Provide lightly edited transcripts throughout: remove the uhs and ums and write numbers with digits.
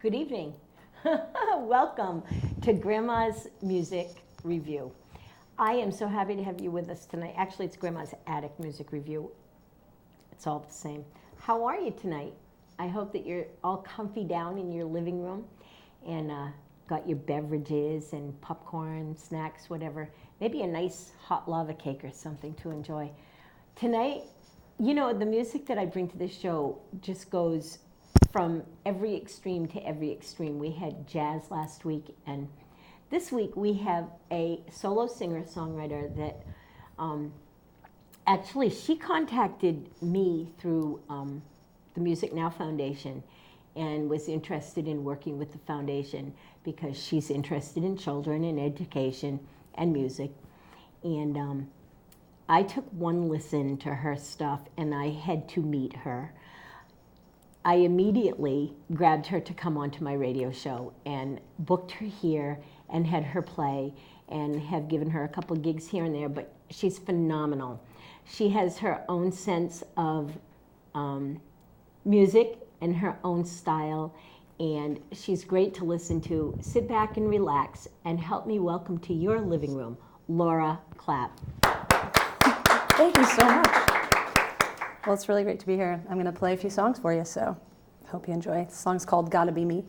Good evening. Welcome to Grandma's Music Review. I am so happy to have you with us tonight. Actually, it's Grandma's Attic Music Review. It's all the same. How are you tonight? I hope that you're all comfy down in your living room and got your beverages and popcorn, snacks, whatever. Maybe a nice hot lava cake or something to enjoy. Tonight, you know, the music that I bring to this show just goes from every extreme to every extreme. We had jazz last week, and this week we have a solo singer-songwriter that actually she contacted me through the Music Now Foundation and was interested in working with the foundation because she's interested in children and education and music. And I took one listen to her stuff and I had to meet her. I immediately grabbed her to come onto my radio show and booked her here and had her play and have given her a couple of gigs here and there, but she's phenomenal. She has her own sense of music and her own style, and she's great to listen to. Sit back and relax and help me welcome to your living room, Laura Clapp. Thank you so much. Well, it's really great to be here. I'm going to play a few songs for you, so hope you enjoy. The song's called Gotta Be Me.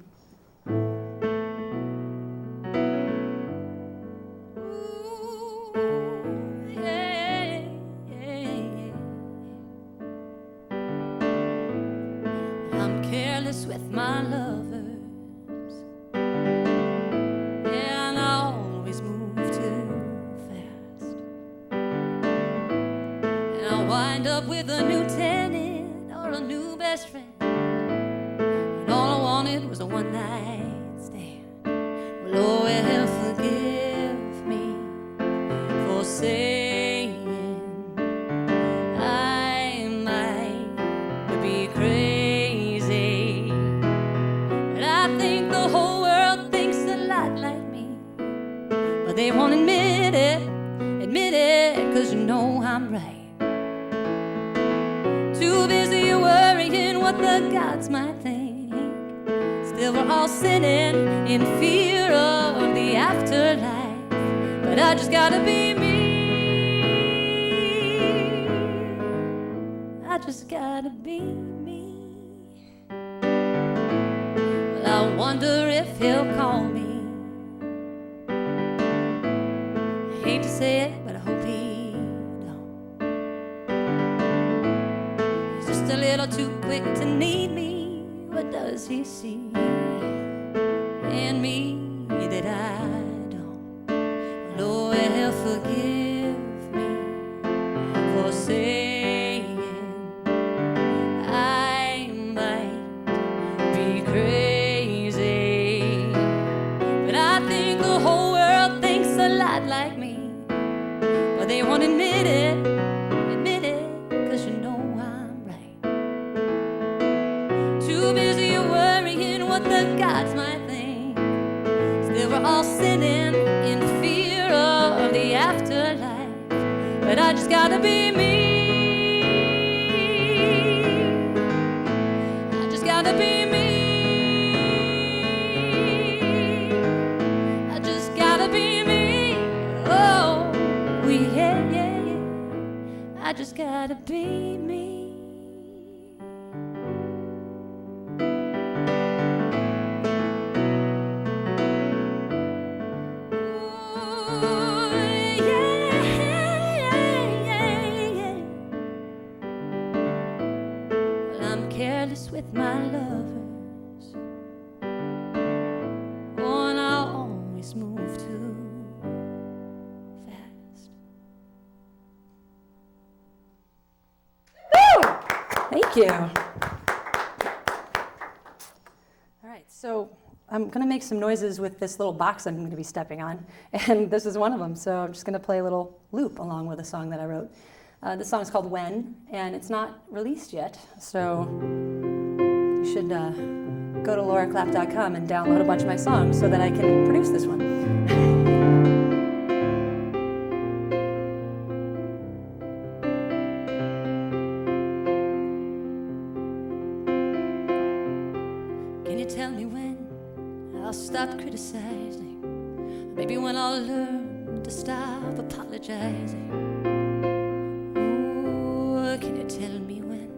I'm careless with my lovers, yeah, and I always move too fast, and I wind up with a new tenant or a new best friend, and all I wanted was a one-night stand. Well, oh, well, forgive me for saying I might be crazy, but I think the whole world thinks a lot like me, but they won't admit it, 'cause you know I'm right. Too busy worrying what the gods might think. Still we're all sinning in fear of the afterlife, but I just gotta be me. I just gotta be me. Well, I wonder if he'll call me. I hate to say it, but I hope he don't. He's just a little too quick to need me. What does he see in me that I don't? Well, oh, well, forgive me for saying I might be crazy, but I think the whole world thinks a lot like me, but they won't admit it, 'cause you know I'm right. Too busy worrying what the gods might think. Still we're all sinning in fear of the afterlife, but I just gotta be me. I just gotta be me. I just gotta be me. Oh, yeah, yeah, yeah. I just gotta be me. Careless with my lovers, oh, and I always move too fast. Thank you. All right, so I'm going to make some noises with this little box I'm going to be stepping on, and this is one of them. So I'm just going to play a little loop along with a song that I wrote. This song is called When, and it's not released yet, so you should go to lauraclapp.com and download a bunch of my songs so that I can produce this one. Can you tell me when I'll stop criticizing. Maybe when I'll learn to stop apologizing. Ooh, can you tell me when?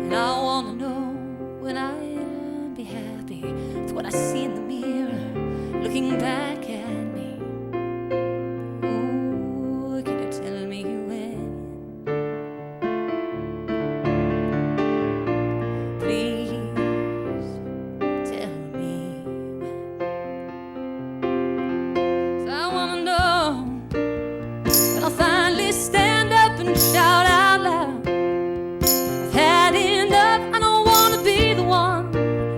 And I wanna know when I'll be happy with what I see in the mirror, looking back at me. Ooh, can you tell me when? Please tell me when. 'Cause I wanna know when I'll finally stand up and shout out loud, I've had enough. I don't wanna be the one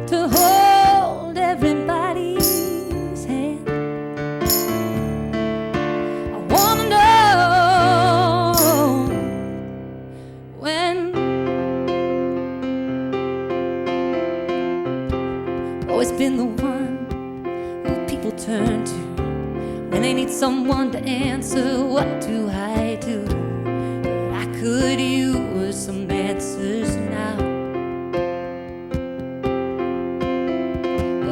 to hold everybody's hand. I wanna know when. Always been the one who people turn to when they need someone to answer. What do I do? I could use some answers now.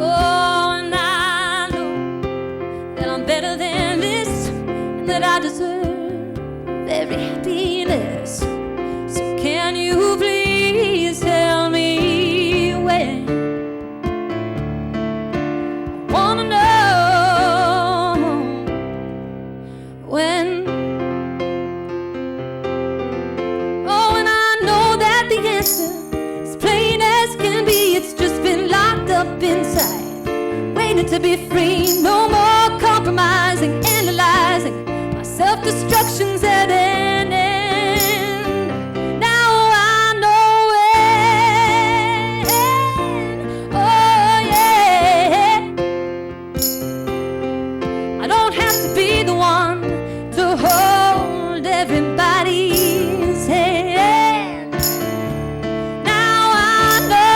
Oh, and I know that I'm better than this, and that I deserve every happiness. So can you please tell me when? I wanna know when. Oh, and I know that the answer is plain as can be. It's just been locked up inside, waiting to be free. No more compromising, analyzing. My self-destruction's at an end. Now I know when. Oh, yeah. I don't have to be the one to hold everybody's hand. Now I know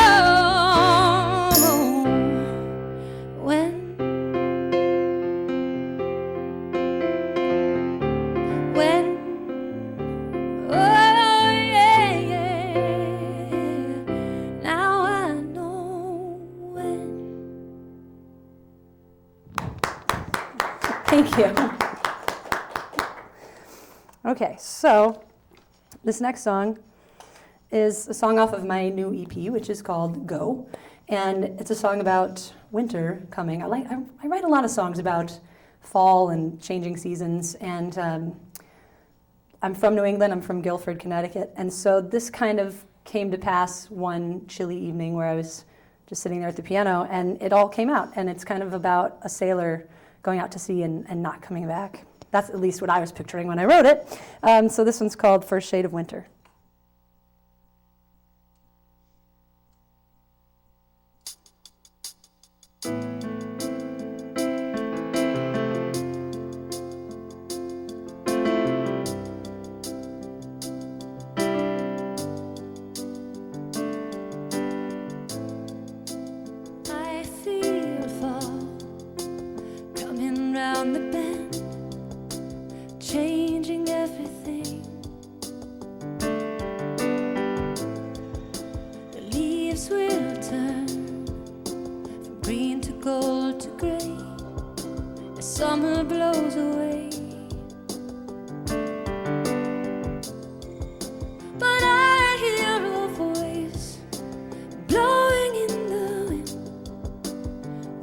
when. When. Oh, yeah, yeah. Now I know when. Thank you. Okay, so this next song is a song off of my new EP, which is called Go. And it's a song about winter coming. I write a lot of songs about fall and changing seasons. And I'm from New England. I'm from Guilford, Connecticut. And so this kind of came to pass one chilly evening where I was just sitting there at the piano, and it all came out. And it's kind of about a sailor going out to sea and not coming back. That's at least what I was picturing when I wrote it. So this one's called First Shade of Winter. I feel fall coming round the bend, changing everything. The leaves will turn from green to gold to gray as summer blows away. But I hear a voice blowing in the wind,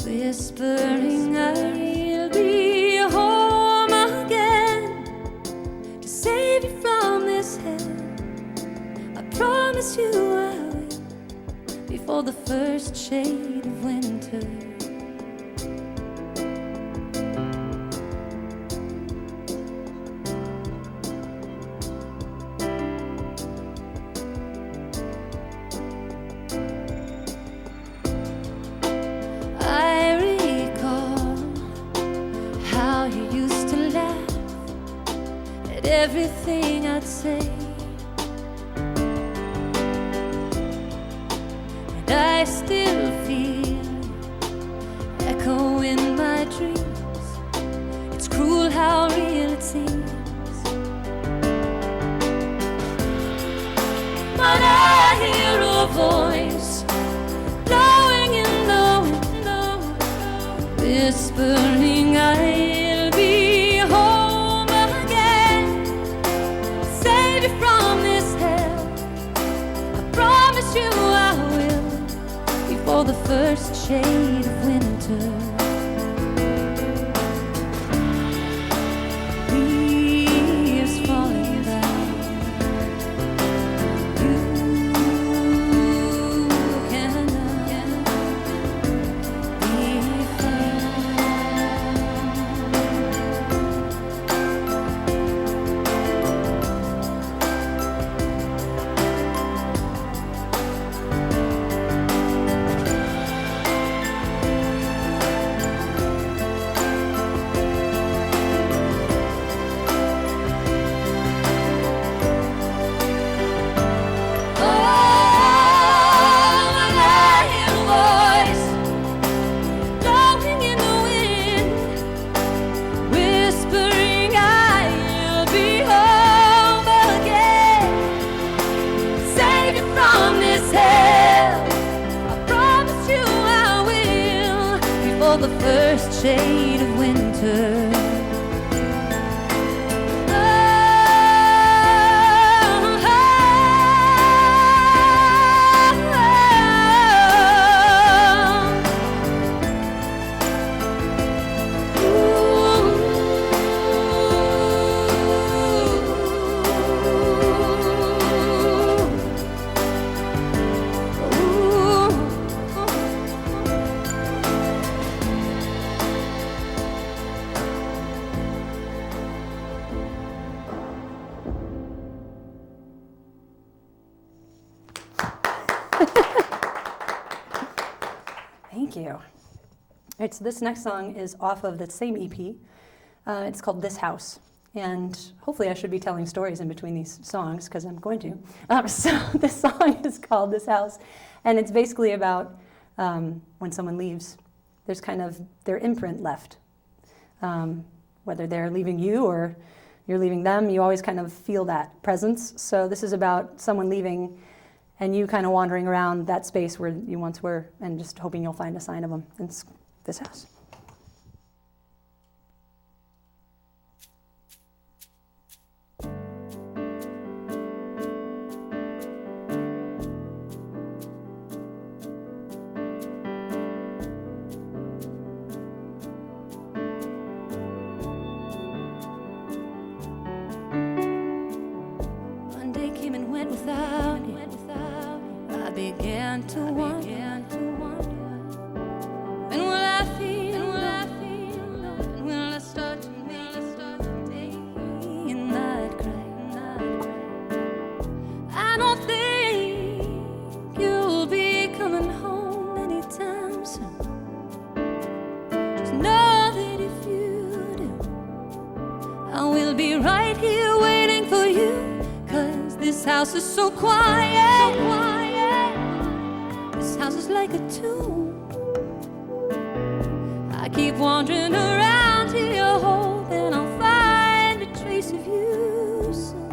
whispering I'll be home again to save you from this hell. I promise you I will, before the first shade of winter. I recall how you used to laugh at everything I'd say, and I still feel echo in my dreams. It's cruel how real it seems. But I hear a voice whispering I'll be home again. Save you from this hell, I promise you I will, before the first shade of winter. Leaves falling down, you cannot be found. The first shade of winter. Thank you. All right, so this next song is off of the same EP. It's called This House. And hopefully I should be telling stories in between these songs, because I'm going to. So this song is called This House. And it's basically about when someone leaves, there's kind of their imprint left. Whether they're leaving you or you're leaving them, you always kind of feel that presence. So this is about someone leaving and you kind of wandering around that space where you once were and just hoping you'll find a sign of them. It's this house. One day came and went without you. I began to wonder, when will I feel, when will I start to make a day? And I'd cry, I don't think you'll be coming home anytime soon. Just know that if you do, I will be right here waiting for you. 'Cause this house is so quiet, This house is like a tomb. I keep wandering around here, hoping I'll find a trace of you soon.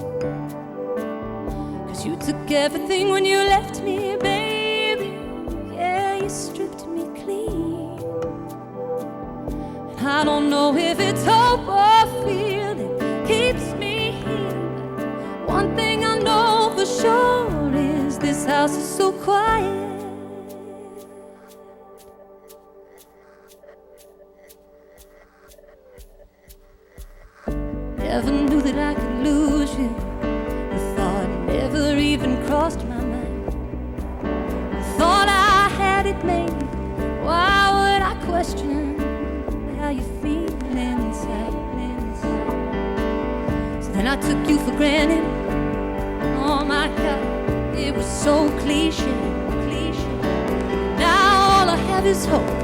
'Cause you took everything when you left me, baby. Yeah, you stripped me clean. And I don't know if it's hope or fear that keeps me here. One thing I know for sure is this house is so quiet. Never knew that I could lose you. The thought never even crossed my mind. I thought I had it made. Why would I question how you feel inside? So then I took you for granted. Oh my God, it was so cliche. Now all I have is hope,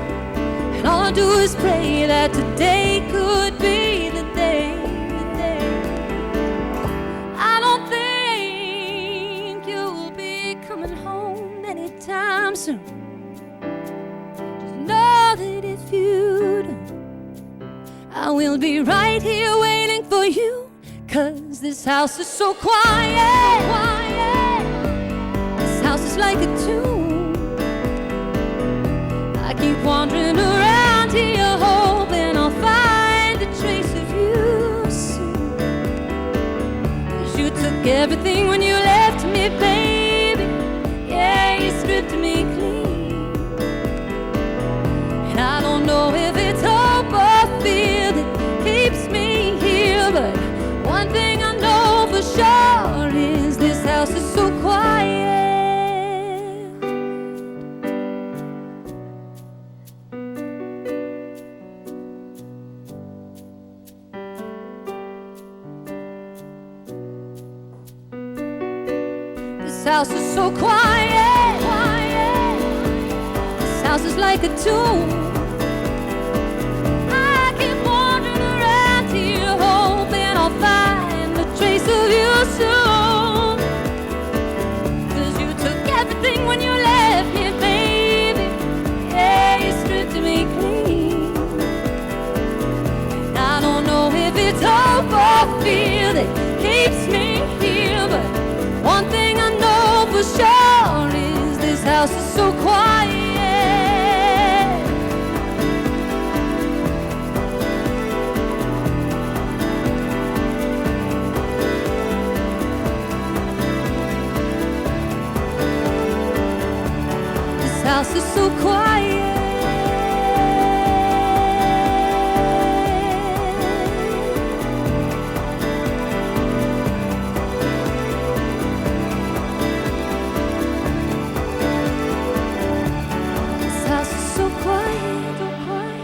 and all I do is pray that today could be the day. I don't think you'll be coming home anytime soon. Just know that if you do, I will be right here waiting for you. 'Cause this house is so quiet. This house is like a tomb. I keep wandering around here, everything when you left me, baby. Yeah, you stripped me clean. And I don't know if it's hope or fear that keeps me here, but one thing I know for sure is this house is so quiet. This house is so quiet, quiet. This house is like a tomb. I keep wandering around here, hoping I'll find a trace of you soon. 'Cause you took everything when you left me, baby. Yeah, you stripped me clean. And I don't know if it's hope or fear that keeps me here, but one thing I know for sure is this house is so quiet. This house is so quiet. This house is so quiet, so quiet.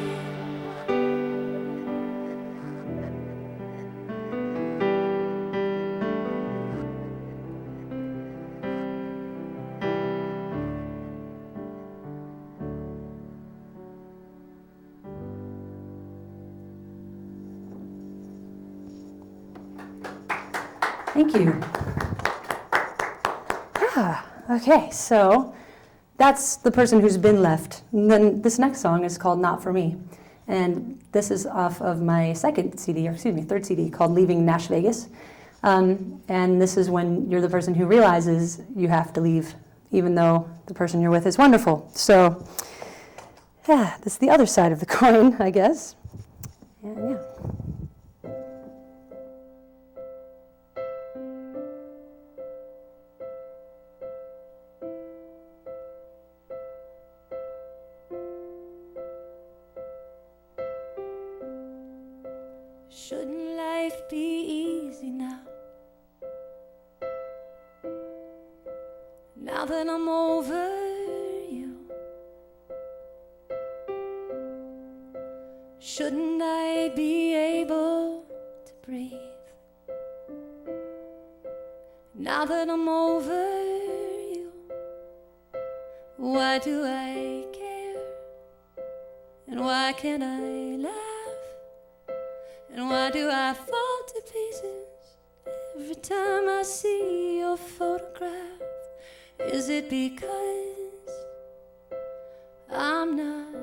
Thank you. Okay, so that's the person who's been left. And then this next song is called Not For Me. And this is off of my third CD called Leaving Nash Vegas. And this is when you're the person who realizes you have to leave, even though the person you're with is wonderful. So, yeah, this is the other side of the coin, I guess. And yeah. Shouldn't life be easy now? Now that I'm over you, shouldn't I be able to breathe? Now that I'm over you, why do I care? And why can't I laugh? And why do I fall to pieces every time I see your photograph? Is it because I'm not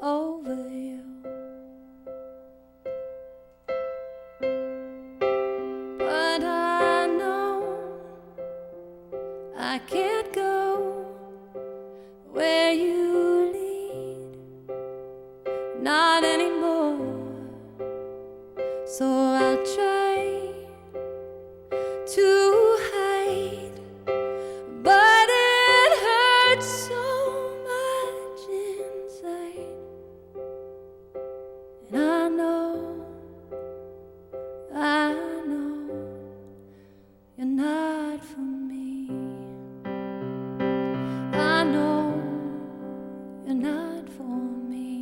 over you? But I know I can't go where you lead, not anymore. So I'll try to hide, but it hurts so much inside. And I know you're not for me. I know you're not for me.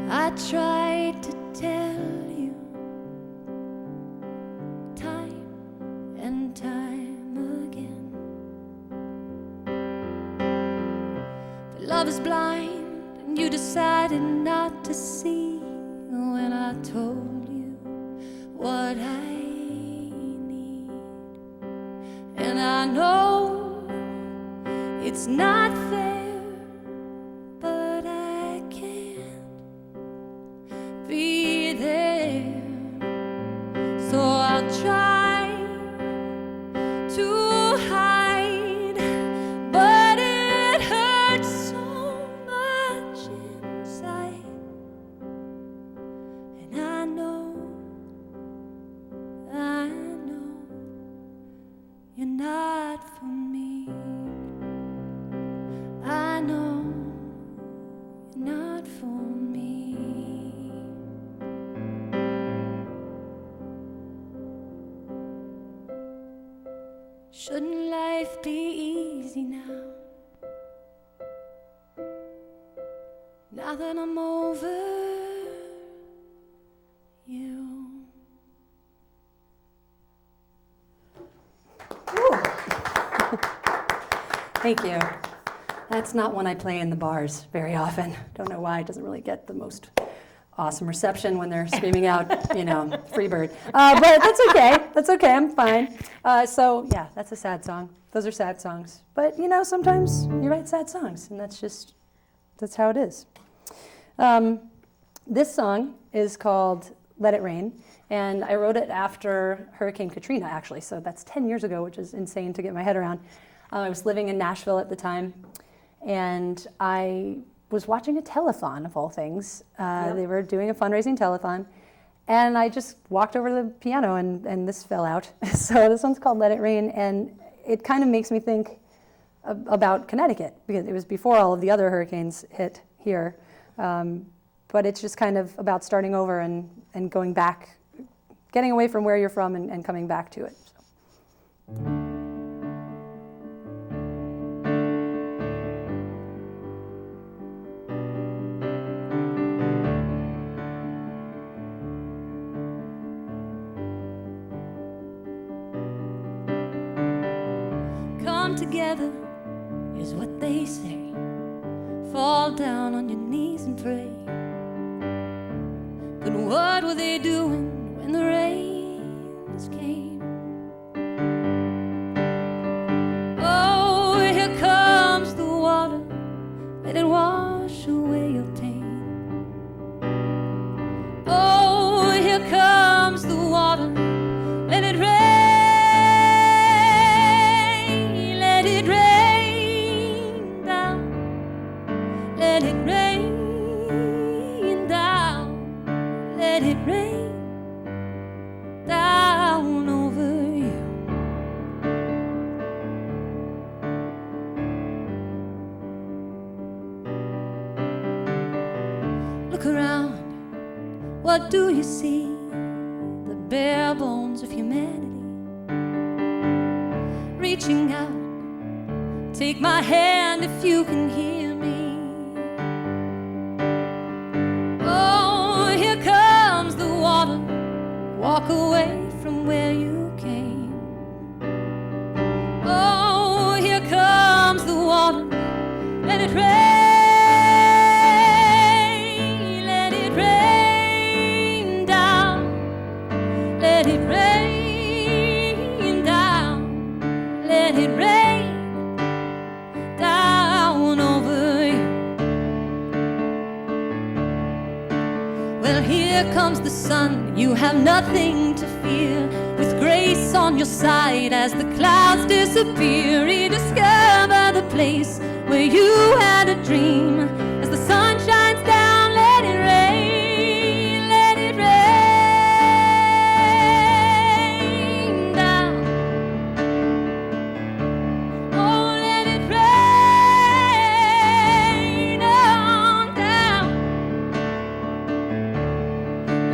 I tried to tell you time and time again, but love is blind, and you decided not to see when I told you what I need. And I know it's not fair, but I can't be there. So I'll try to hide, but it hurts so much inside. Shouldn't life be easy now? Now that I'm over you. Thank you. That's not one I play in the bars very often. Don't know why. It doesn't really get the most awesome reception when they're screaming out, you know, free bird. But that's okay. That's okay. I'm fine. So yeah, that's a sad song. Those are sad songs. But you know, sometimes you write sad songs, and that's how it is. This song is called Let It Rain, and I wrote it after Hurricane Katrina, actually. So that's 10 years ago, which is insane to get my head around. I was living in Nashville at the time, and I was watching a telethon, of all things. They were doing a fundraising telethon, and I just walked over to the piano, and this fell out. So this one's called Let It Rain, and it kind of makes me think about Connecticut, because it was before all of the other hurricanes hit here. But it's just kind of about starting over and going back, getting away from where you're from and coming back to it. So. Together is what they say. Fall down on your knees and pray. But what were they doing when the rains came? Oh, here comes the water. Let it wash away your pain. Oh, here comes the water. Let it rain. Let it rain down, let it rain down over you. Look around, what do you see? The bare bones of humanity. Reaching out, take my hand if you can hear me. Walk away from where you came. Oh, here comes the water. Let it rain. Let it rain down. Let it rain down. Let it rain down over you. Well, here comes the sun. You have nothing to fear. With grace on your side as the clouds disappear, rediscover the place where you had a dream. As the sun shines down, let it rain. Let it rain down. Oh, let it rain on down.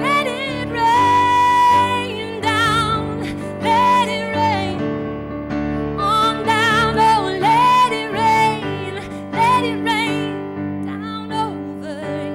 Let it rain down, let it rain on down, oh, let it rain down over you.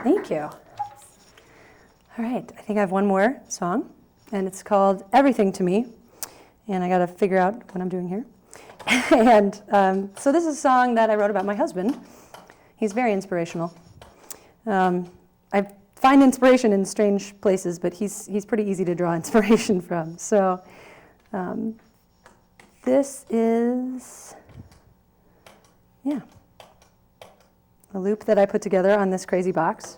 Thank you. All right, I think I have one more song, and it's called Everything to Me, and I got to figure out what I'm doing here. And so this is a song that I wrote about my husband. He's very inspirational. I find inspiration in strange places, but he's pretty easy to draw inspiration from. So this is, yeah, a loop that I put together on this crazy box.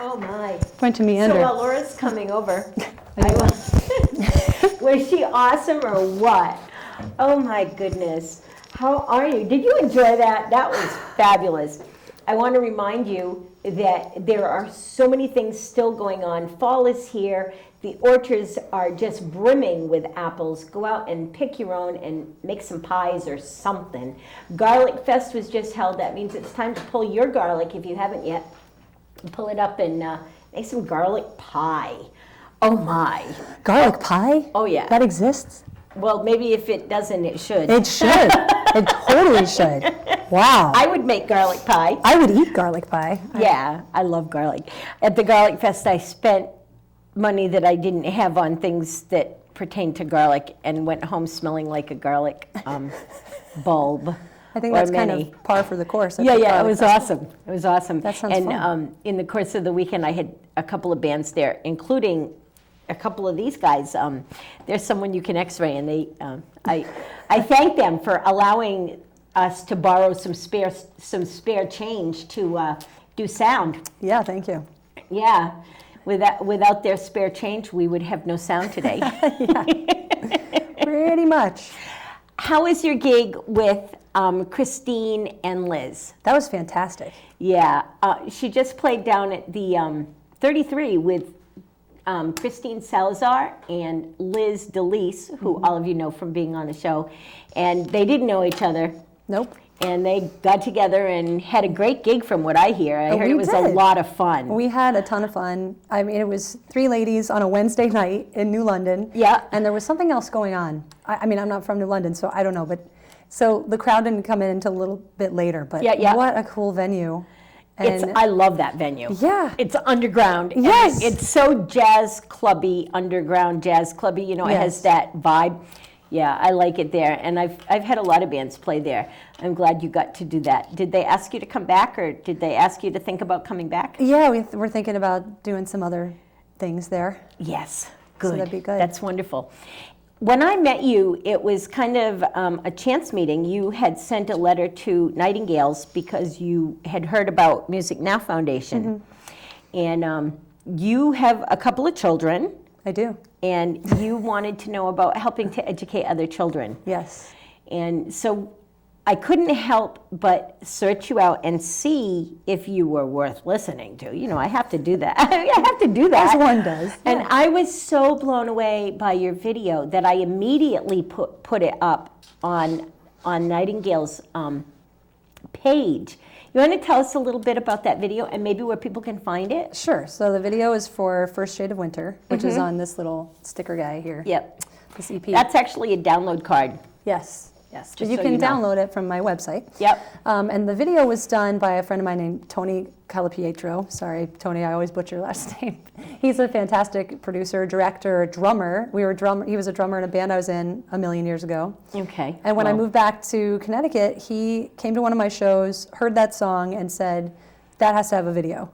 Oh my. Going to meander. So while Laura's coming over, was she awesome or what? Oh my goodness. How are you? Did you enjoy that? That was fabulous. I want to remind you that there are so many things still going on. Fall is here. The orchards are just brimming with apples. Go out and pick your own and make some pies or something. Garlic Fest was just held. That means it's time to pull your garlic if you haven't yet. Pull it up and make some garlic pie. Oh my. Garlic pie? Oh yeah. That exists? Well, maybe if it doesn't, it should. It should. It totally should. Wow. I would make garlic pie. I would eat garlic pie. Yeah, I love garlic. At the Garlic Fest, I spent money that I didn't have on things that pertain to garlic and went home smelling like a garlic bulb. I think or that's kind many. of par for the course. Yeah, yeah, it was awesome. It was awesome. That sounds and fun. In the course of the weekend, I had a couple of bands there, including a couple of these guys. There's someone you can X-ray, and they. I thank them for allowing us to borrow some spare change to do sound. Yeah, thank you. Yeah, without their spare change, we would have no sound today. Pretty much. How is your gig with Christine and Liz? That was fantastic. Yeah, she just played down at the 33 with Christine Salazar and Liz DeLise, who all of you know from being on the show, and they didn't know each other. Nope. And they got together and had a great gig from what I hear. I heard it was a lot of fun. We had a ton of fun. I mean, it was 3 ladies on a Wednesday night in New London. Yeah. And there was something else going on. I mean, I'm not from New London, so I don't know. But so the crowd didn't come in until a little bit later. But Yeah. what a cool venue. And I love that venue. Yeah. It's underground. and Yes. It's so jazz clubby, underground jazz clubby. You know, it has Yes. that vibe. Yeah, I like it there. And I've had a lot of bands play there. I'm glad you got to do that. Did they ask you to come back, or did they ask you to think about coming back? Yeah, we're thinking about doing some other things there. Yes. So Good. that'd be good. That's wonderful. when I met you, it was kind of a chance meeting. You had sent a letter to Nightingales because you had heard about Music Now Foundation. And you have a couple of children. I do. And you wanted to know about helping to educate other children. Yes. And so I couldn't help but search you out and see if you were worth listening to. You know, I have to do that. I have to do that. As one does. And I was so blown away by your video that I immediately put it up on Nightingale's page. You want to tell us a little bit about that video and maybe where people can find it? Sure. So the video is for First Shade of Winter, which is on this little sticker guy here. Yep. This EP. That's actually a download card. Yes. Yes. Just You so can you know. download it from my website. Yep. And the video was done by a friend of mine named Tony Calapietro. Sorry, Tony, I always butcher your last name. He's a fantastic producer, director, drummer. He was a drummer in a band I was in a million years ago. Okay. And when I Well, moved back to Connecticut, he came to one of my shows, heard that song, and said, that has to have a video.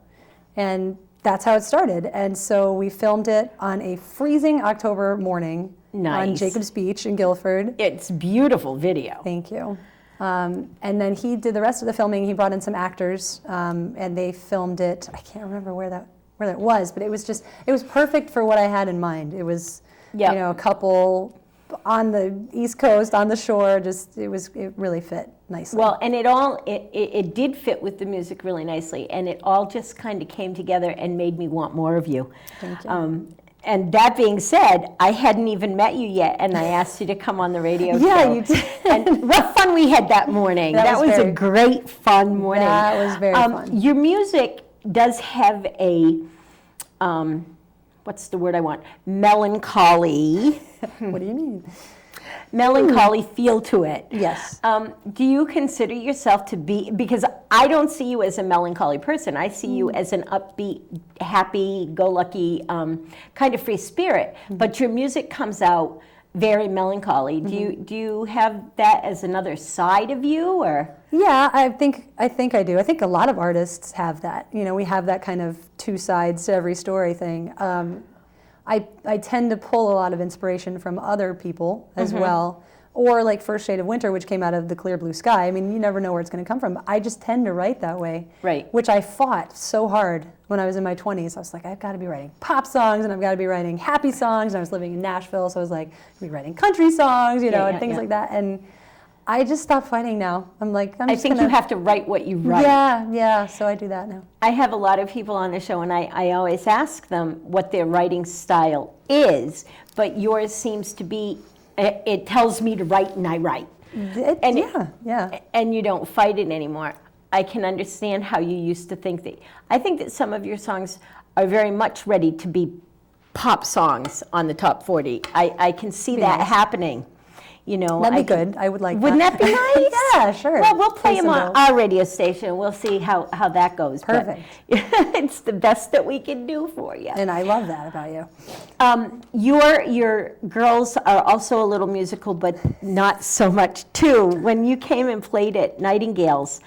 And that's how it started. And so we filmed it on a freezing October morning on Nice. Jacobs Beach in Guilford. It's beautiful video. Thank you. And then he did the rest of the filming. He brought in some actors, and they filmed it. I can't remember where that was, but it was perfect for what I had in mind. It was, Yep. you know, a couple on the East Coast, on the shore. It really fit nicely. Well, and it did fit with the music really nicely, and it all just kind of came together and made me want more of you. Thank you. And that being said, I hadn't even met you yet, and I asked you to come on the radio show. Yeah, you did. And what fun we had that morning. That was a very- great, fun morning. That was very fun. Your music does have a, what's the word I want? Melancholy What do you mean? feel to it. Yes. Do you consider yourself to be, because I don't see you as a melancholy person, I see you as an upbeat, happy-go-lucky, kind of free spirit, but your music comes out very melancholy. Do you have that as another side of you, or? Yeah, I think I do. I think a lot of artists have that. You know, we have that kind of two sides to every story thing. I tend to pull a lot of inspiration from other people as well, or like First Shade of Winter, which came out of the clear blue sky. I mean, you never know where it's going to come from. I just tend to write that way, Right. which I fought so hard when I was in my 20s. I was like, I've got to be writing pop songs, and I've got to be writing happy songs. And I was living in Nashville, so I was like, I'll be writing country songs, you know, and things like that. And I just stopped fighting now. I'm like, I think you have to write what you write. Yeah, so I do that now. I have a lot of people on the show, and I always ask them what their writing style is, but yours seems to be, it tells me to write and I write. And you don't fight it anymore. I can understand how you used to think that. I think that some of your songs are very much ready to be pop songs on the top 40. I can see that nice. happening. You know, That'd be good. I would like Wouldn't that be nice? Yeah, sure. Well, we'll play them some on bills. our radio station. We'll see how that goes. But Perfect. it's the best that we can do for you. And I love that about you. Your girls are also a little musical, but not so much too. When you came and played at Nightingales,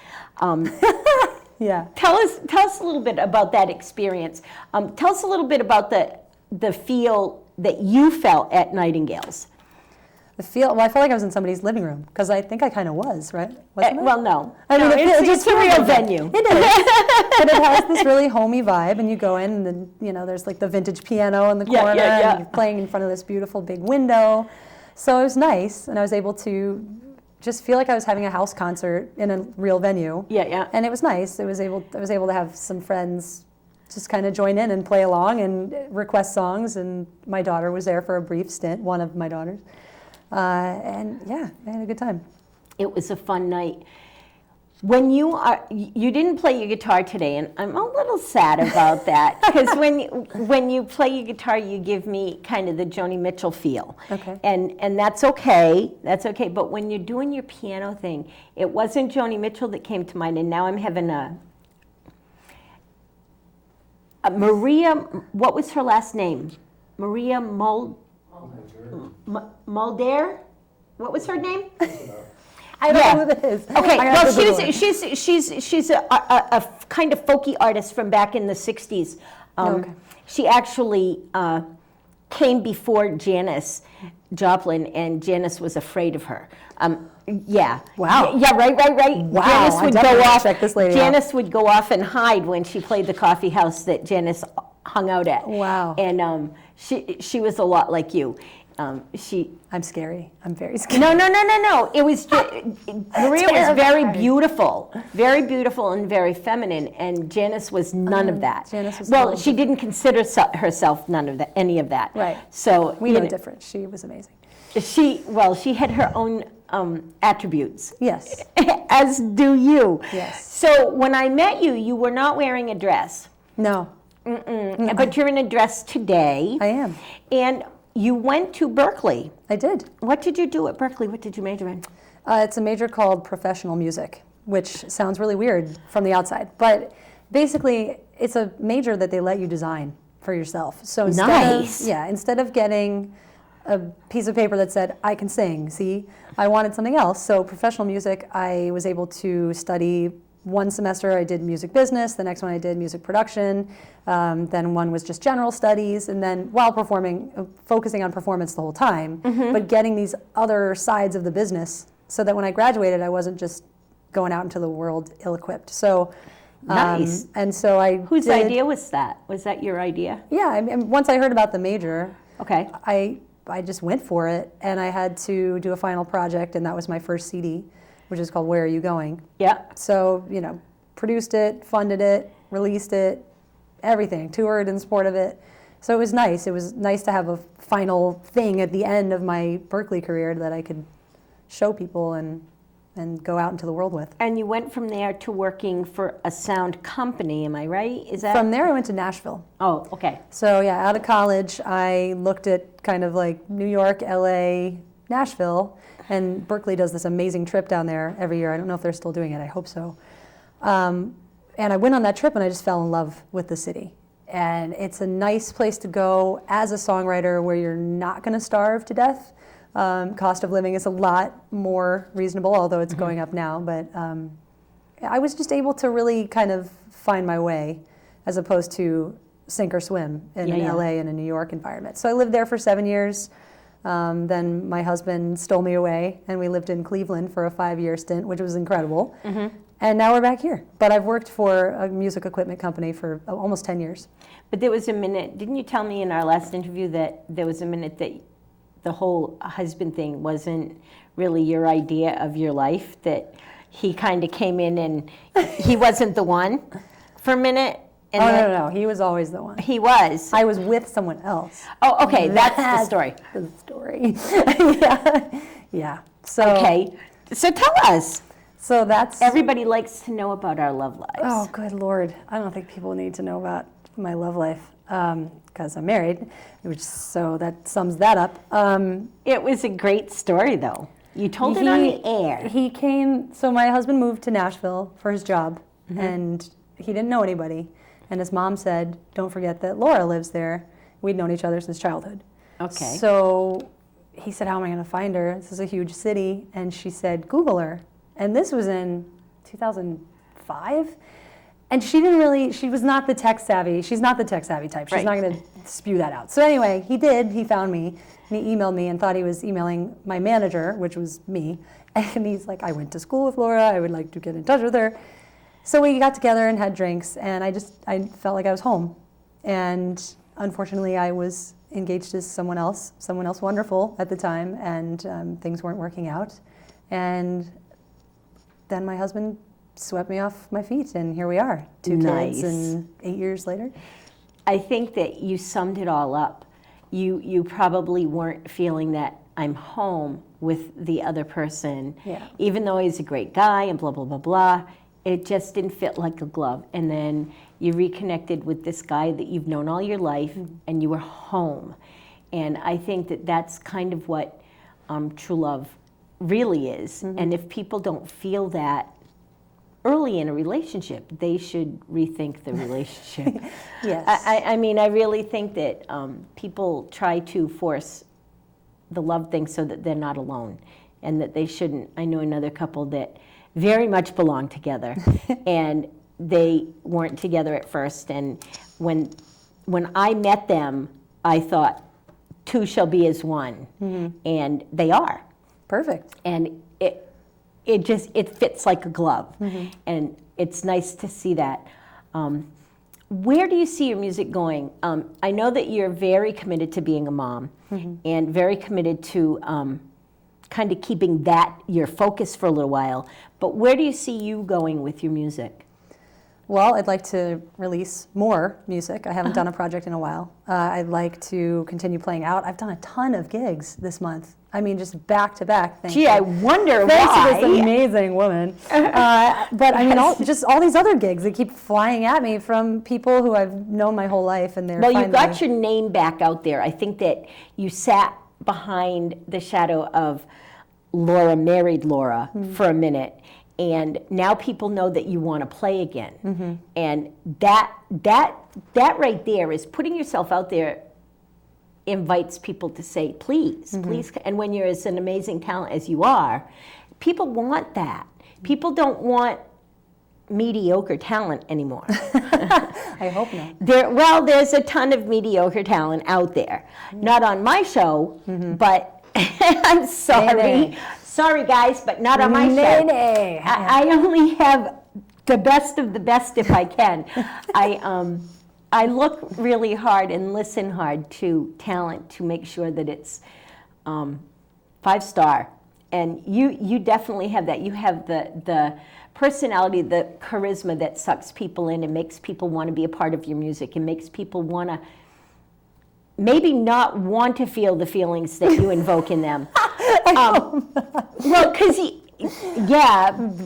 Yeah. tell us a little bit about that experience. Tell us a little bit about the feel that you felt at Nightingales. I felt like I was in somebody's living room, because I think I kind of was, right? Wasn't I? Well, no. I mean, No, it it's a feels real like that. venue. It is. But it has this really homey vibe, and you go in, and then, you know, there's like the vintage piano in the Yeah, corner, yeah, yeah. and you're playing in front of this beautiful big window. So it was nice, and I was able to just feel like I was having a house concert in a real venue. Yeah. And it was nice. I was able to have some friends just kind of join in and play along and request songs, and my daughter was there for a brief stint, one of my daughters. And yeah, I had a good time. It was a fun night. When you didn't play your guitar today, and I'm a little sad about that, because when you play your guitar, you give me kind of the Joni Mitchell feel. Okay. And that's okay. That's okay. But when you're doing your piano thing, it wasn't Joni Mitchell that came to mind, and now I'm having a Maria. What was her last name? Maria Mulder? What was her name? I don't know who that is. Okay, I well, got to Google it. she's a kind of folky artist from back in the 60s. Okay. She actually came before Janis Joplin, and Janis was afraid of her. Yeah. Wow. Yeah, right. Wow, Janis I would definitely go gotta off. check this lady out. Janis would go off and hide when she played the coffee house that Janis hung out at. Wow. And she was a lot like you. I'm scary. I'm very scary. No. It was Maria was very beautiful and very feminine, and Janis was none of that. Janis was well, totally she didn't consider herself any of that. Right. So We know different. She was amazing. She had her own attributes. Yes. As do you. Yes. So when I met you, you were not wearing a dress. No. But you're in a dress today. I am. And you went to Berkeley. I did. What did you do at Berkeley? What did you major in? It's a major called professional music, which sounds really weird from the outside. But basically, it's a major that they let you design for yourself. So instead of getting a piece of paper that said, I can sing, see, I wanted something else. So professional music, I was able to study. One semester I did music business, the next one I did music production, then one was just general studies, and then while performing, focusing on performance the whole time, but getting these other sides of the business so that when I graduated, I wasn't just going out into the world ill-equipped. So, nice. And so Whose idea was that? Was that your idea? Yeah, I mean, once I heard about the major, okay, I just went for it, and I had to do a final project, and that was my first CD, which is called Where Are You Going? Yeah. So, produced it, funded it, released it, everything, toured in support of it. So it was nice. It was nice to have a final thing at the end of my Berkeley career that I could show people and go out into the world with. And you went from there to working for a sound company, am I right? Is that? From there I went to Nashville. Oh, okay. So yeah, out of college, I looked at kind of like New York, LA, Nashville, and Berkeley does this amazing trip down there every year. I don't know if they're still doing it. I hope so. And I went on that trip, and I just fell in love with the city. And it's a nice place to go as a songwriter where you're not going to starve to death. Cost of living is a lot more reasonable, although it's going up now. But I was just able to really kind of find my way as opposed to sink or swim in an LA and a New York environment. So I lived there for 7 years. Then my husband stole me away, and we lived in Cleveland for a 5-year stint, which was incredible. And now we're back here. But I've worked for a music equipment company for almost 10 years. But there was a minute, didn't you tell me in our last interview that there was a minute that the whole husband thing wasn't really your idea of your life, that he kind of came in and he wasn't the one for a minute? And No. He was always the one. He was. I was with someone else. Oh, okay. That's the story. The story. Yeah. So, okay. So tell us. So that's... Everybody likes to know about our love lives. Oh, good Lord. I don't think people need to know about my love life because I'm married, so that sums that up. It was a great story, though. You told it on the air. He came... So my husband moved to Nashville for his job, and he didn't know anybody. And his mom said, don't forget that Laura lives there. We'd known each other since childhood. Okay. So he said, how am I going to find her? This is a huge city. And she said, Google her. And this was in 2005. And she was not the tech savvy. She's not the tech savvy type. She's not going to spew that out. So anyway, he found me, and he emailed me and thought he was emailing my manager, which was me. And he's like, I went to school with Laura. I would like to get in touch with her. So we got together and had drinks, and I felt like I was home. And unfortunately, I was engaged to someone else wonderful at the time, and things weren't working out. And then my husband swept me off my feet, and here we are, 2 kids, and 8 years later. I think that you summed it all up. You probably weren't feeling that I'm home with the other person, even though he's a great guy and blah, blah, blah, blah. It just didn't fit like a glove. And then you reconnected with this guy that you've known all your life, and you were home. And I think that that's kind of what true love really is. And if people don't feel that early in a relationship, they should rethink the relationship. Yes. I mean, I really think that people try to force the love thing so that they're not alone, and that they shouldn't. I know another couple that very much belonged together, and they weren't together at first. And when I met them, I thought two shall be as one. And they are. Perfect. And it fits like a glove. And it's nice to see that. Where do you see your music going? I know that you're very committed to being a mom and very committed to kind of keeping that your focus for a little while. But where do you see you going with your music? Well, I'd like to release more music. I haven't done a project in a while. I'd like to continue playing out. I've done a ton of gigs this month. I mean, just back to back. Gee, I wonder thanks why. to this amazing woman. But I mean, just all these other gigs that keep flying at me from people who I've known my whole life, and they're Well, you finally... got your name back out there. I think that you sat behind the shadow of Laura, married Laura, for a minute. And now people know that you want to play again. And that right there is putting yourself out there, invites people to say, please, please. And when you're as an amazing talent as you are, people want that. People don't want mediocre talent anymore. I hope not. There's a ton of mediocre talent out there. Not on my show, but I'm sorry. Nay. Sorry, guys, but not on my show. Nay. I only have the best of the best if I can. I look really hard and listen hard to talent to make sure that it's 5-star. And you definitely have that. You have the personality, the charisma that sucks people in and makes people want to be a part of your music and makes people want to maybe not want to feel the feelings that you invoke in them. Well, because,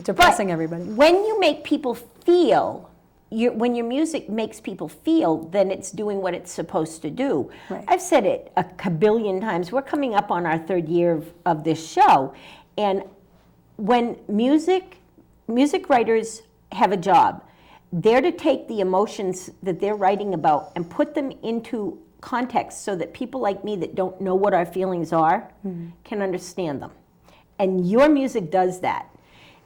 Depressing everybody. When you make people feel, when your music makes people feel, then it's doing what it's supposed to do. Right. I've said it a kabillion times. We're coming up on our 3rd year of this show. And when music writers have a job, they're to take the emotions that they're writing about and put them into context so that people like me that don't know what our feelings are can understand them. And your music does that.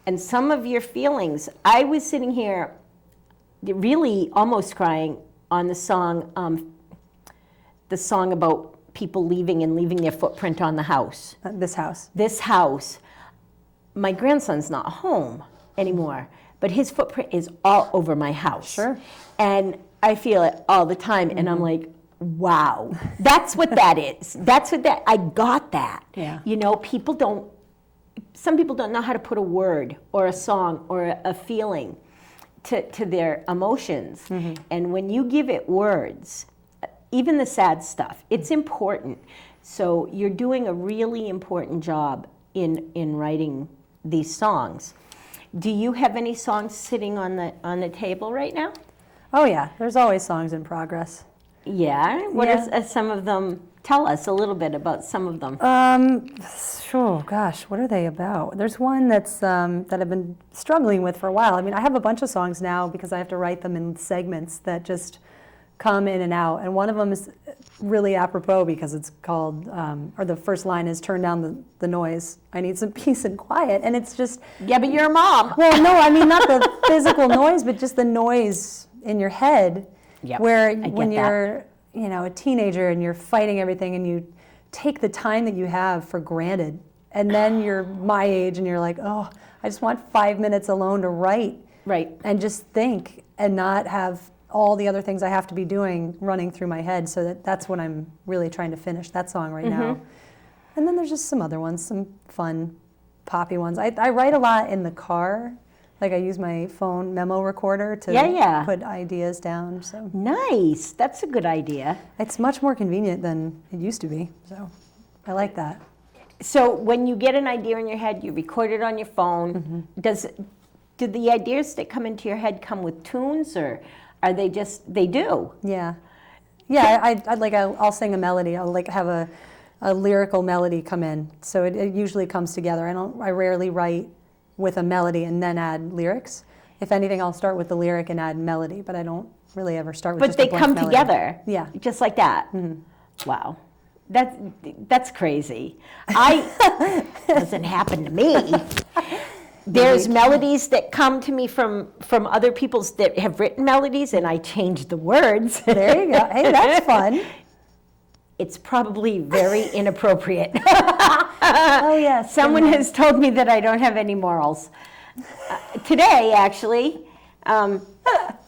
And some of your feelings, I was sitting here really almost crying on the song about people leaving and leaving their footprint on the house. This house. This house. My grandson's not home anymore, but his footprint is all over my house. Sure. And I feel it all the time, and I'm like, wow, that's what that is. I got that. Yeah. You know, some people don't know how to put a word or a song or a feeling to their emotions. And when you give it words, even the sad stuff, it's important. So you're doing a really important job in writing these songs. Do you have any songs sitting on the table right now? Oh yeah, there's always songs in progress. Yeah. What are some of them? Tell us a little bit about some of them. Oh gosh, what are they about? There's one that's that I've been struggling with for a while. I mean, I have a bunch of songs now because I have to write them in segments that just come in and out. And one of them is really apropos because it's called, or the first line is, "Turn down the noise. I need some peace and quiet." And it's just... Yeah, but you're a mom. Well, no, I mean, not the physical noise, but just the noise in your head. Yep, where when you're, a teenager and you're fighting everything and you take the time that you have for granted, and then you're my age and you're like, oh, I just want 5 minutes alone to write. Right. And just think and not have all the other things I have to be doing running through my head. So that's what I'm really trying to finish, that song right now. And then there's just some other ones, some fun poppy ones. I write a lot in the car. Like I use my phone memo recorder to put ideas down. So nice. That's a good idea. It's much more convenient than it used to be. So I like that. So when you get an idea in your head, you record it on your phone. Do the ideas that come into your head come with tunes, or are they they do? Yeah. Yeah, I'll sing a melody. I'll have a lyrical melody come in. So it usually comes together. I rarely write with a melody and then add lyrics. If anything, I'll start with the lyric and add melody, but I don't really ever start with just a blank melody. But they come together. Yeah. Just like that. Wow. That's crazy. Doesn't happen to me. There's melodies that come to me from other people's that have written melodies, and I change the words. There you go. Hey, that's fun. it's probably very inappropriate. Oh, yes. Someone has told me that I don't have any morals. Today, actually, I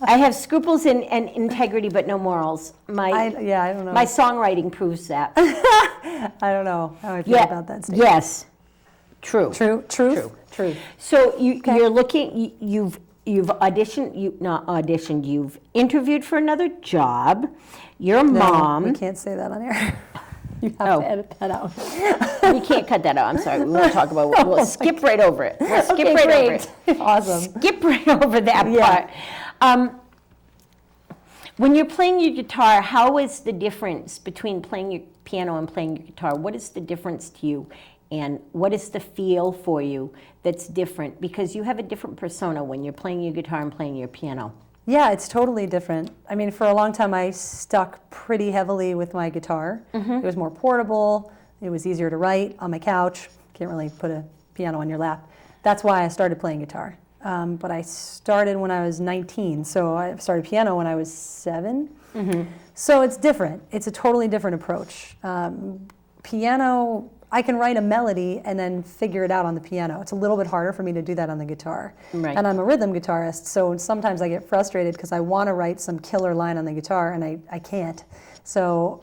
have scruples and integrity, but no morals. I don't know. My songwriting proves that. I don't know how I feel about that statement. Yes. True. True. So you're looking. You've auditioned. Not auditioned. You've interviewed for another job. You're a mom. We can't say that on air. You have to edit that out. We can't cut that out. I'm sorry. We won't talk about it. We'll skip right over it. We'll skip right over it. Awesome. Skip right over that part. When you're playing your guitar, how is the difference between playing your piano and playing your guitar? What is the difference to you? And what is the feel for you that's different? Because you have a different persona when you're playing your guitar and playing your piano. Yeah, it's totally different. I mean, for a long time, I stuck pretty heavily with my guitar. It was more portable. It was easier to write on my couch. Can't really put a piano on your lap. That's why I started playing guitar. But I started when I was 19, so I started piano when I was 7. So it's different. It's a totally different approach. Piano, I can write a melody and then figure it out on the piano. It's a little bit harder for me to do that on the guitar. Right. And I'm a rhythm guitarist, so sometimes I get frustrated because I want to write some killer line on the guitar and I can't. So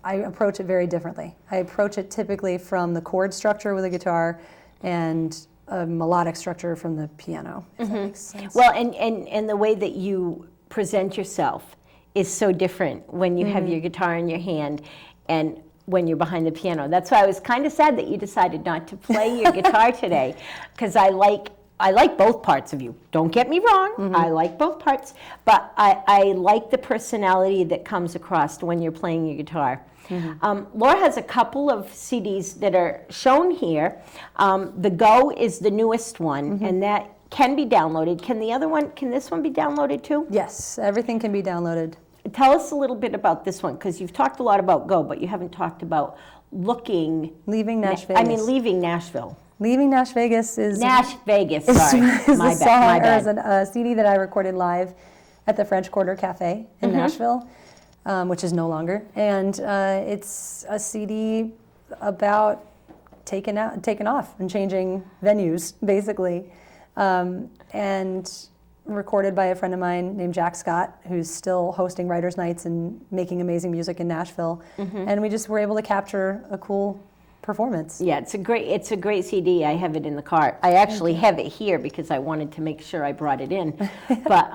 I approach it very differently. I approach it typically from the chord structure with the guitar and a melodic structure from the piano, if that makes sense. Well, and the way that you present yourself is so different when you have your guitar in your hand and when you're behind the piano. That's why I was kind of sad that you decided not to play your guitar today, because I like both parts of you. Don't get me wrong, I like both parts, but I like the personality that comes across when you're playing your guitar. Laura has a couple of CDs that are shown here. The Go is the newest one, and that can be downloaded. Can this one be downloaded too? Yes, everything can be downloaded. Tell us a little bit about this one, because you've talked a lot about Go, but you haven't talked about Leaving Nash Vegas. I mean, leaving Nashville. Leaving Nash Vegas is Nash Vegas, sorry. is My a bad, song, my or bad. is a CD that I recorded live at the French Quarter Cafe in Nashville, which is no longer. And it's a CD about taking off and changing venues, basically. And recorded by a friend of mine named Jack Scott, who's still hosting Writers' Nights and making amazing music in Nashville. And we just were able to capture a cool performance. Yeah, it's a great CD. I have it in the car. I actually have it here because I wanted to make sure I brought it in. But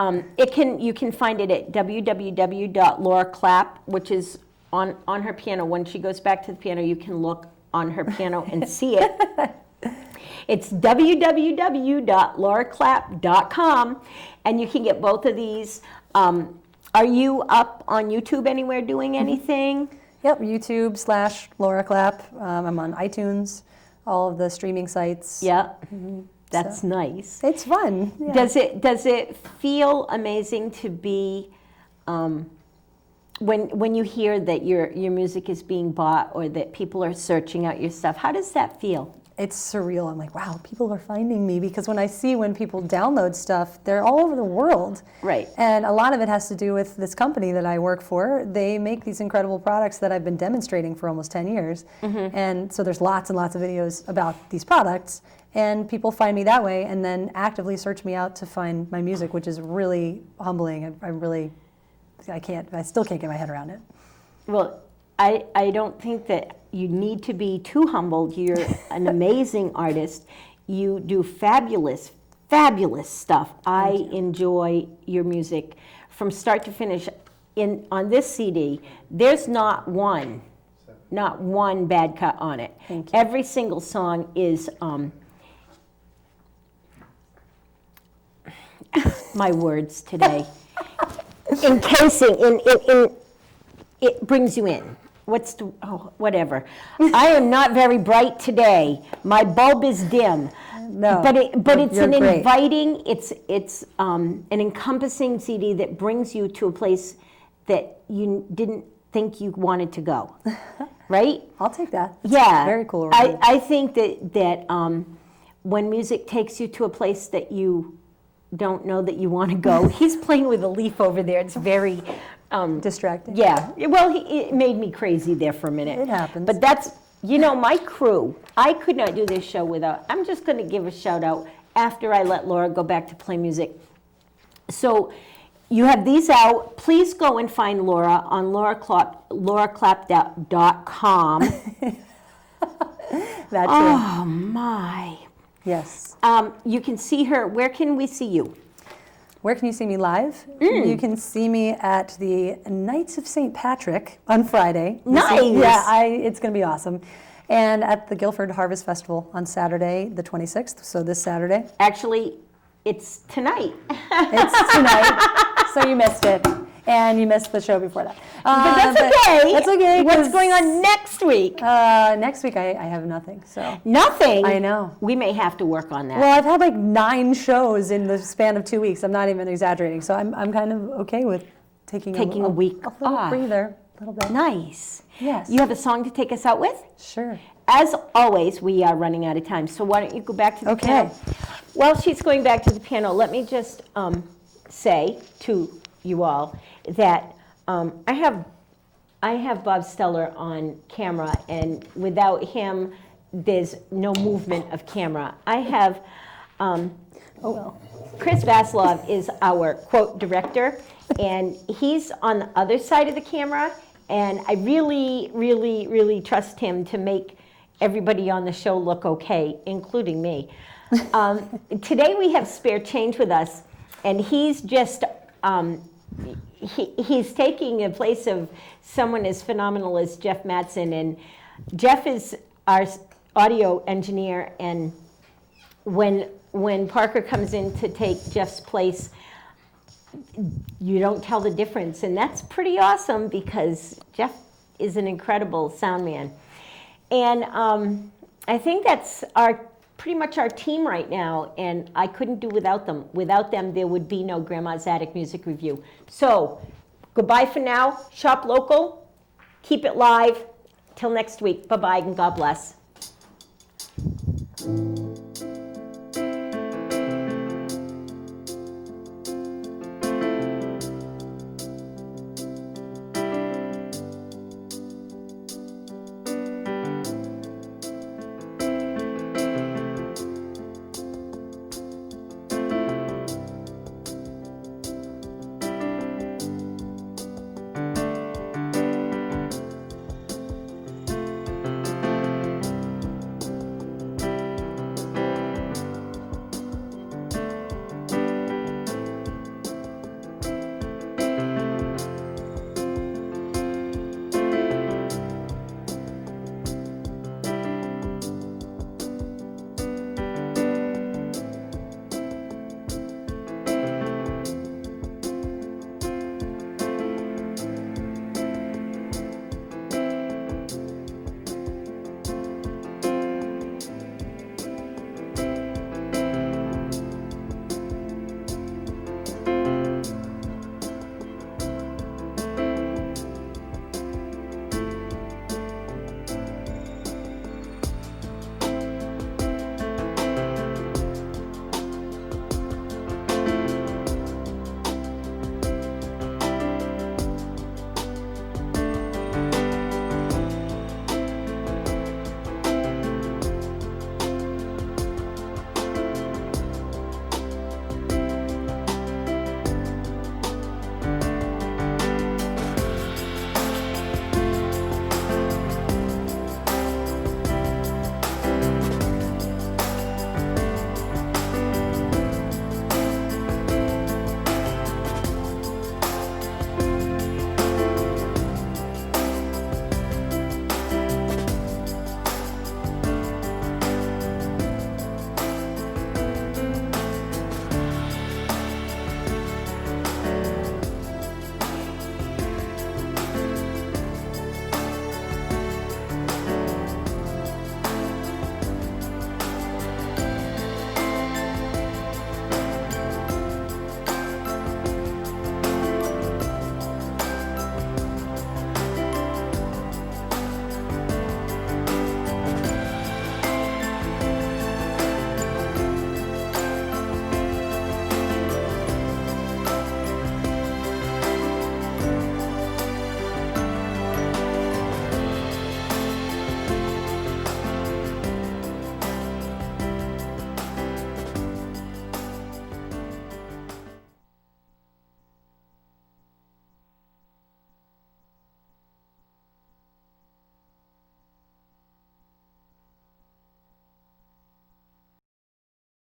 you can find it at www.lauraclapp, which is on her piano. When she goes back to the piano, you can look on her piano and see it. It's www.lauraclapp.com, and you can get both of these. Are you up on YouTube anywhere doing anything? Yep, YouTube/Laura Clapp. I'm on iTunes, all of the streaming sites. Yeah, that's nice. It's fun. Yeah. Does it feel amazing to be when you hear that your music is being bought or that people are searching out your stuff? How does that feel? It's surreal. I'm like, wow, people are finding me, because when people download stuff, they're all over the world. Right. And a lot of it has to do with this company that I work for. They make these incredible products that I've been demonstrating for almost 10 years. And so there's lots and lots of videos about these products, and people find me that way and then actively search me out to find my music, which is really humbling. I still can't get my head around it. Well, I don't think that you need to be too humbled. You're an amazing artist. You do fabulous, fabulous stuff. I enjoy your music from start to finish. On this CD, there's not one bad cut on it. Thank you. Every single song is my words today. Encasing, it brings you in. Whatever. I am not very bright today. My bulb is dim. No, but it's an great. inviting, it's an encompassing CD that brings you to a place that you didn't think you wanted to go. Right? I'll take that. Yeah. Very cool. I think that when music takes you to a place that you don't know that you want to go. He's playing with a leaf over there. It's very Distracting. Yeah, well, it made me crazy there for a minute. It happens. But that's, my crew, I could not do this show without, I'm just going to give a shout out after I let Laura go back to play music. So you have these out. Please go and find Laura on lauraclapp.com. That too. Oh, my. Yes. You can see her. Where can we see you? Where can you see me live? You can see me at the Knights of St. Patrick on Friday. Nice. Yeah, it's going to be awesome. And at the Guilford Harvest Festival on Saturday, the 26th, so this Saturday. Actually, it's tonight. It's tonight, so you missed it. And you missed the show before that. But that's okay. That's okay. What's going on next week? Next week, I have nothing, so. Nothing? I know. We may have to work on that. Well, I've had like 9 shows in the span of 2 weeks. I'm not even exaggerating. So I'm kind of okay with taking a week a little off. breather, a little bit. Nice. Yes. You have a song to take us out with? Sure. As always, we are running out of time, so why don't you go back to the piano? While she's going back to the piano, let me just say to you all that I have Bob Steller on camera, and without him, there's no movement of camera. I have Chris Vasilov is our quote director, and he's on the other side of the camera, and I really, really, really trust him to make everybody on the show look okay, including me. Today we have spare change with us, and he's just he's taking the place of someone as phenomenal as Jeff Mattson, and Jeff is our audio engineer, and when Parker comes in to take Jeff's place, you don't tell the difference, and that's pretty awesome because Jeff is an incredible sound man. And I think that's pretty much our team right now, and I couldn't do without them. Without them, there would be no Grandma's Attic Music Review. So, goodbye for now. Shop local. Keep it live. Till next week. Bye-bye, and God bless.